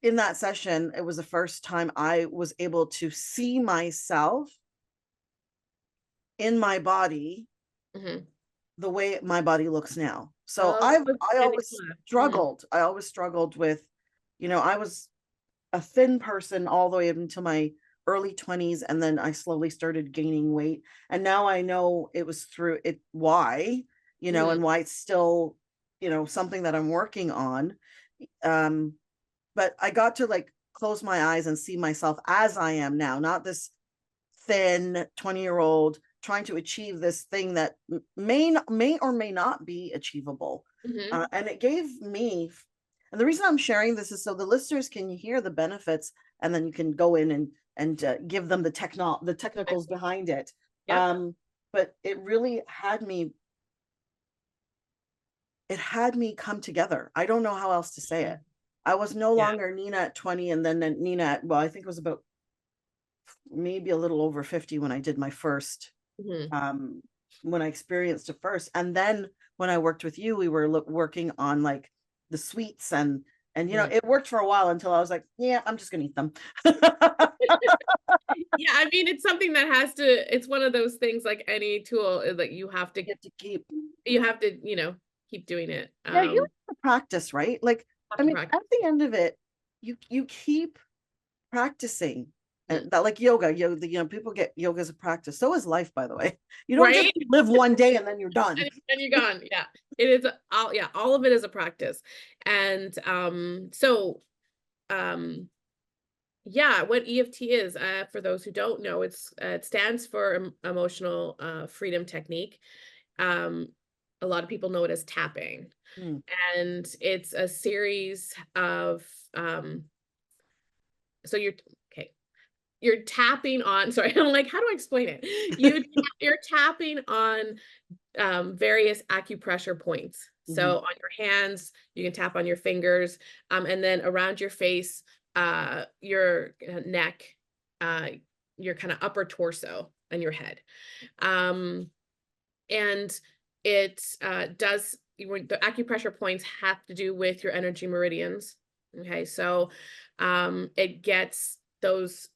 in that session, it was the first time I was able to see myself in my body Hmm. the way my body looks now. So Oh, I in the always class. Mm. struggled. I always struggled with, I was a thin person all the way up until my early 20s, and then I slowly started gaining weight. And now I know it was through it why, Hmm. and why it's still, something that I'm working on. Um but I got to like close my eyes and see myself as I am now, not this thin 20-year-old trying to achieve this thing that may or may not be achievable. Hmm. And it gave me, and the reason I'm sharing this is so the listeners can hear the benefits, and then you can go in and give them the technicals behind it. Yep. But it had me come together. I don't know how else to say it. I was no Yeah. longer Nina at 20, and then Nina at, well, I think it was about maybe a little over 50 when I did my first, Hmm. um, when I experienced it first. And then when I worked with you, we were working on like the sweets, and Hmm. it worked for a while until I was like, yeah, I'm just gonna eat them. Yeah, I mean, it's something that has to, it's one of those things like any tool, like You have to keep, you have to, keep doing it. yeah, you have to practice, right? Like, Have I to mean, practice. at the end of it, you keep practicing. Mhm. That like yoga, people get yoga as a practice. So is life, by the way. You don't just Right? live one day and then you're done. And you're gone. Yeah. It is all, yeah, all of it is a practice. And um yeah, what EFT is, for those who don't know, it stands for emotional freedom technique. Um a lot of people know it as tapping. Mm. And it's a series of so okay, you're tapping on, sorry, I'm like, how do I explain it? You're tapping on various acupressure points. Hmm. So on your hands, you can tap on your fingers, and then around your face, your neck, uh, your kind of upper torso, and your head. Um, and it does, the acupressure points have to do with your energy meridians. Okay, so it gets those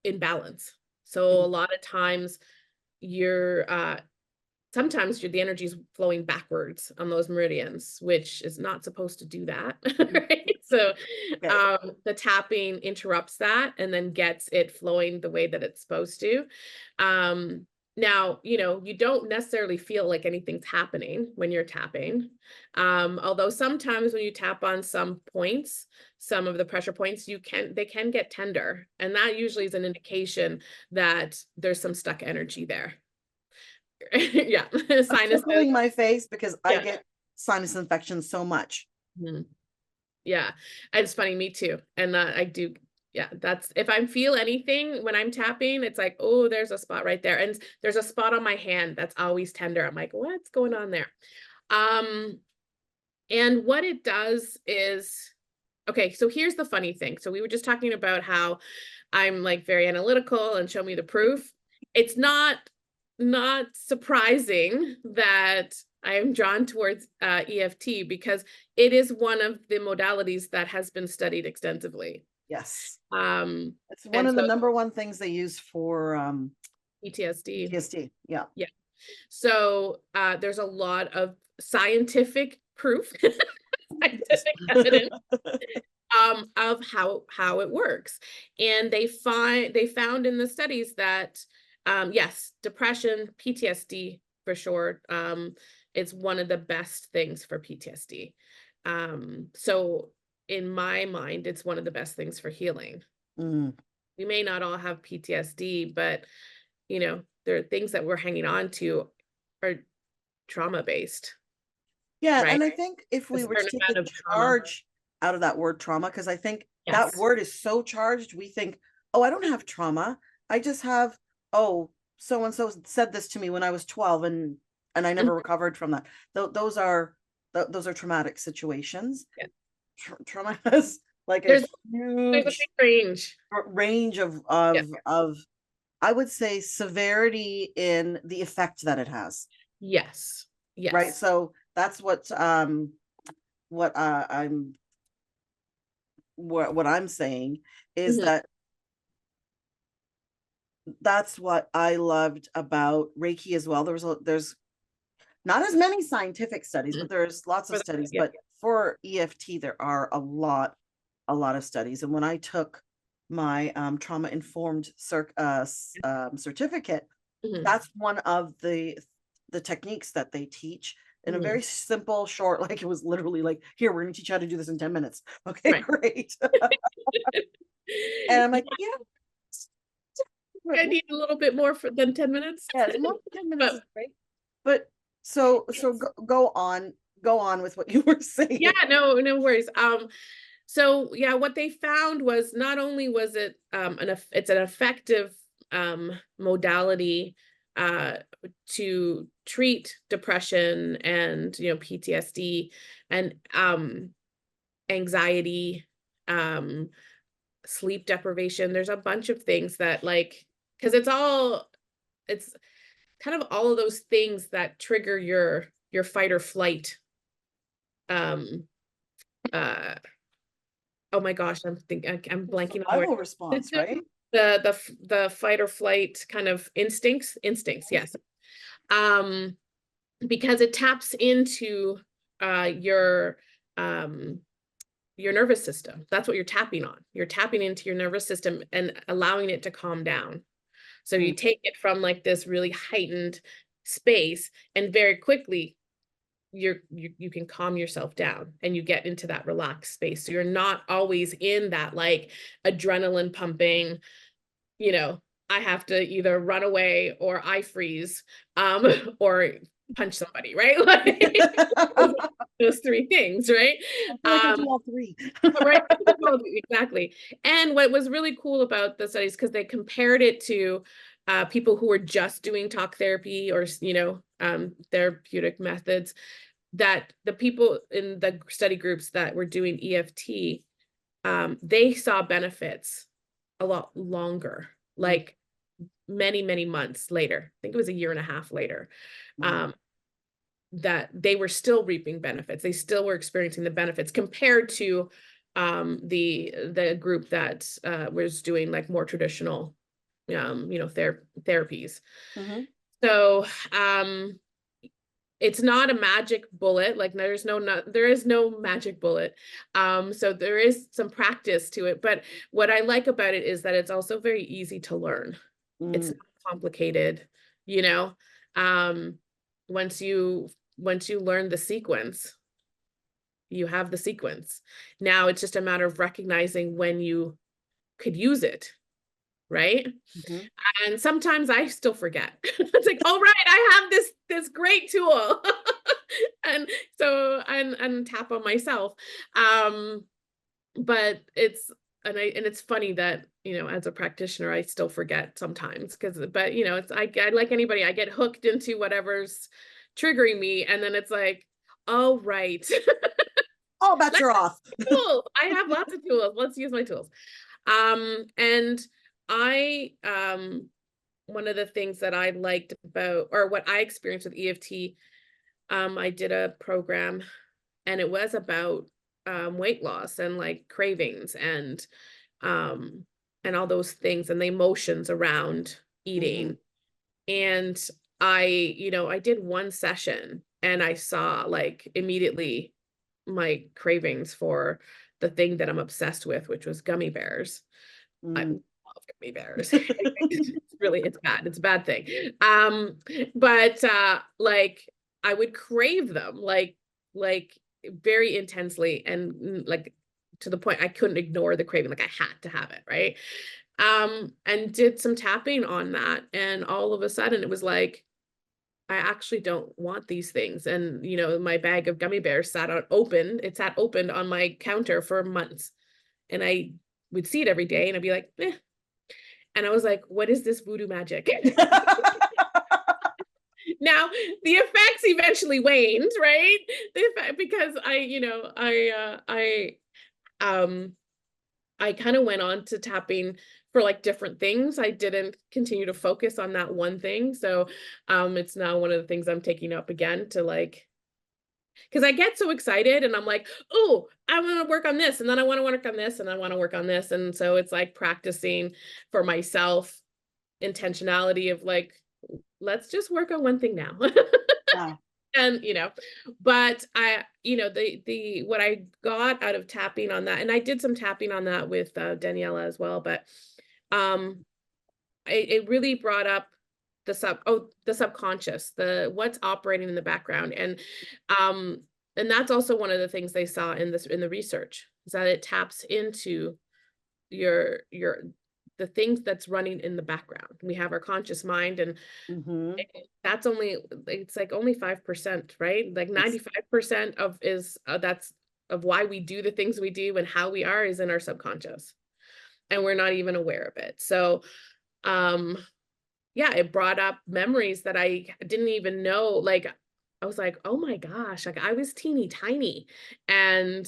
in balance. So a lot of times you're sometimes the energy is flowing backwards on those meridians, which is not supposed to do that. Right? So Okay. the tapping interrupts that and then gets it flowing the way that it's supposed to. Um, Now, you don't necessarily feel like anything's happening when you're tapping. Although sometimes when you tap on some points, some of the pressure points, they can get tender. And that usually is an indication that there's some stuck energy there. Yeah, I'm sinuses. tickling my face because I Yeah. get sinus infections so much. Mhm. Yeah, and it's funny, me too, and, I do, yeah, that's if I feel anything when I'm tapping, it's like, "Oh, there's a spot right there," and there's a spot on my hand that's always tender. I'm like, "What's going on there?" Um, and what it does is, okay, so here's the funny thing. So we were just talking about how I'm, like, very analytical and show me the proof. It's not surprising that I am drawn towards, EFT because it is one of the modalities that has been studied extensively. Yes. Um, It's one and of the so number one things they use for PTSD, PTSD. Yeah. yeah. So, there's a lot of scientific proof, Yes. scientific evidence, of how it works. And they found in the studies that, yes, depression, PTSD for sure, it's one of the best things for PTSD. So in my mind, it's one of the best things for healing. Mm. We may not all have PTSD, but there are things that we're hanging on to are trauma based, Yeah, right? and I think if A we were to certain take the amount of trauma. charge out of that word trauma, because I think that Yes. word is so charged, we think, oh, I don't have trauma. I just have, oh, so and so said this to me when I was 12, and I never recovered from that. Those are traumatic situations. Yeah. Trauma has like a There's there's a big huge range. range Yeah. of I would say severity in the effect that it has. Yes. Right. Yes. So that's what I'm what I'm saying is Mhm. that that's what I loved about Reiki as well. There's not as many scientific studies, Mhm. but there's lots of For the studies. yeah. But for EFT, there are a lot of studies. And when I took my trauma informed certificate, Mhm. that's one of the techniques that they teach in a Mhm. very simple, short, like it was literally like, here, we're going to teach you how to do this in 10 minutes. Okay, Right. great. And I'm like, yeah, I need a little bit more for than 10 minutes. yes, more than 10 minutes But is great. But so go on with what you were yeah, saying. no, no worries. So yeah, what they found was not only was it it's an effective modality uh to treat depression and PTSD and anxiety, um sleep deprivation. There's a bunch of things that like because it's kind of all of those things that trigger your fight or flight um uh oh my gosh, I'm blanking on the word. Survival response, right? The fight or flight kind of instincts, yes. Um, because it taps into uh your um your nervous system. That's what you're tapping on. You're tapping into your nervous system and allowing it to calm down. So Mm, you take it from like this really heightened space and very quickly you can calm yourself down and you get into that relaxed space. So you're not always in that like adrenaline pumping, you know, I have to either run away or I freeze, or punch somebody, right? Like those, I those three things, right? feel like I Um, do all three. right, well, exactly. And what was really cool about the studies, because they compared it to people who were just doing talk therapy or therapeutic methods, that the people in the study groups that were doing EFT, they saw benefits a lot longer, Mm, like many months later. I think it was a year and a half later, mm, um, that they were still reaping benefits. They still were experiencing the benefits compared to the group that was doing like more traditional therapies. mhm, So it's not a magic bullet. Like there is no magic bullet. So there is some practice to it, but what I like about it is that it's also very easy to learn. It's mm, not complicated, you know. Um, once you learn the sequence, you have the sequence. Now it's just a matter of recognizing when you could use it, right? mhm. And sometimes I still forget. It's like, oh right, I have this great tool. And so and tap on myself. Um, but it's funny that, as a practitioner, I still forget sometimes but it's I like anybody, I get hooked into whatever's triggering me, and then it's like, oh right. All bets Let's are off. tools. I have lots of tools. Let's use my tools. And I one of the things that I liked about, or what I experienced with EFT, I did a program and it was about weight loss and like cravings um and all those things and the emotions around Mhm, eating. And I did one session and I saw like immediately my cravings for the thing that I'm obsessed with, which was gummy bears. I mm. love gummy bears. It's bad. It's a bad thing. But like I would crave them like very intensely and like to the point I couldn't ignore the craving. Like I had to have it, right? And did some tapping on that, and all of a sudden it was like I actually don't want these things. And my bag of gummy bears sat opened on my counter for months. And I would see it every day and I'd be like, eh. And I was like, what is this voodoo magic? Now the effects eventually waned, right? Because um I kind of went on to tapping for like different things. I didn't continue to focus on that one thing. So it's now one of the things I'm taking up again to like Because I get so excited and I'm like, oh, I want to work on this, and then I want to work on this, and I want to work on this. And so it's like practicing for myself intentionality of like, let's just work on one thing now. Yeah. And but the what I got out of tapping on that, and I did some tapping on that with Daniela as well, but um it really brought up the subconscious, the what's operating in the background. Um and that's also one of the things they saw in the research, is that it taps into your the things that's running in the background. We have our conscious mind, and Hmm. that's only, it's like only 5%, right? Like It's 95% of is that's of why we do the things we do and how we are is in our subconscious, and we're not even aware of it. So um yeah, it brought up memories that I didn't even know. Like, I was like, oh my gosh, like I was teeny tiny, and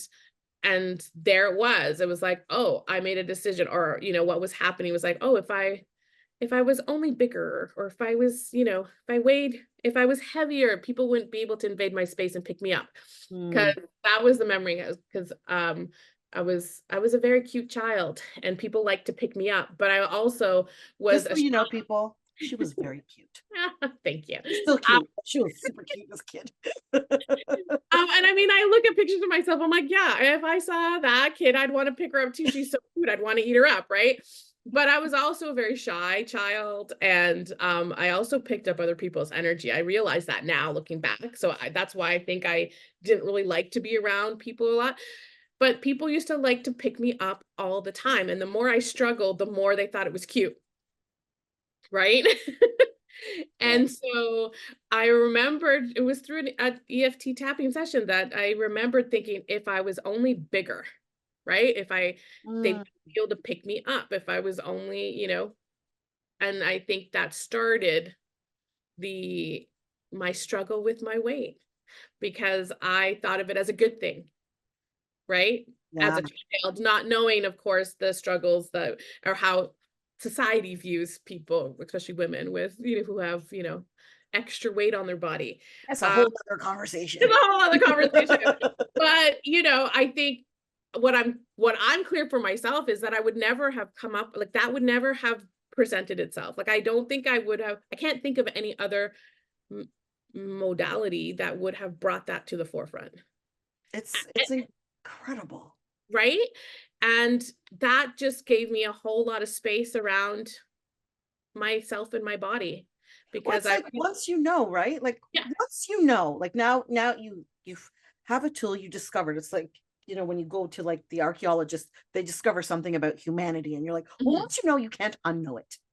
there it was like, oh, I made a decision, or what was happening was like, oh, if I was only bigger, or if I was, if I was heavier, people wouldn't be able to invade my space and pick me up. Because mm, that was the memory, because I was a very cute child, and people liked to pick me up, but I also was just a so you know, people, she was very cute. thank you. She's still cute. She was super cute, this kid. And I mean, I look at pictures of myself, I'm like, yeah, if I saw that kid, I'd want to pick her up too. She's so cute. I'd want to eat her up, right? But I was also a very shy child, and I also picked up other people's energy. I realize that now looking back. So that's why I think I didn't really like to be around people a lot. But people used to like to pick me up all the time. And the more I struggled, the more they thought it was cute, right? Yeah. And so I remembered it was through an EFT tapping session that I remembered thinking, if I was only bigger, right? If they'd Mm, be able to pick me up, if I was only, and I think that started the my struggle with my weight, because I thought of it as a good thing, right? As yeah. a child, not knowing, of course, the struggles that, or how society views people, especially women with, who have, extra weight on their body. That's a Uh, whole other conversation. it's a whole other conversation. But, I think what I'm clear for myself is that I would never have come up, like that would never have presented itself. Like I don't think I can't think of any other m- modality that would have brought that to the forefront. It's incredible. Right? And that just gave me a whole lot of space around myself and my body, Well, because it's like once you know, right? Like yeah. once you know, like now you have a tool you discovered. It's like, when you go to like the archaeologist, they discover something about humanity and you're like, well, Mhm. once you know, you can't unknow it.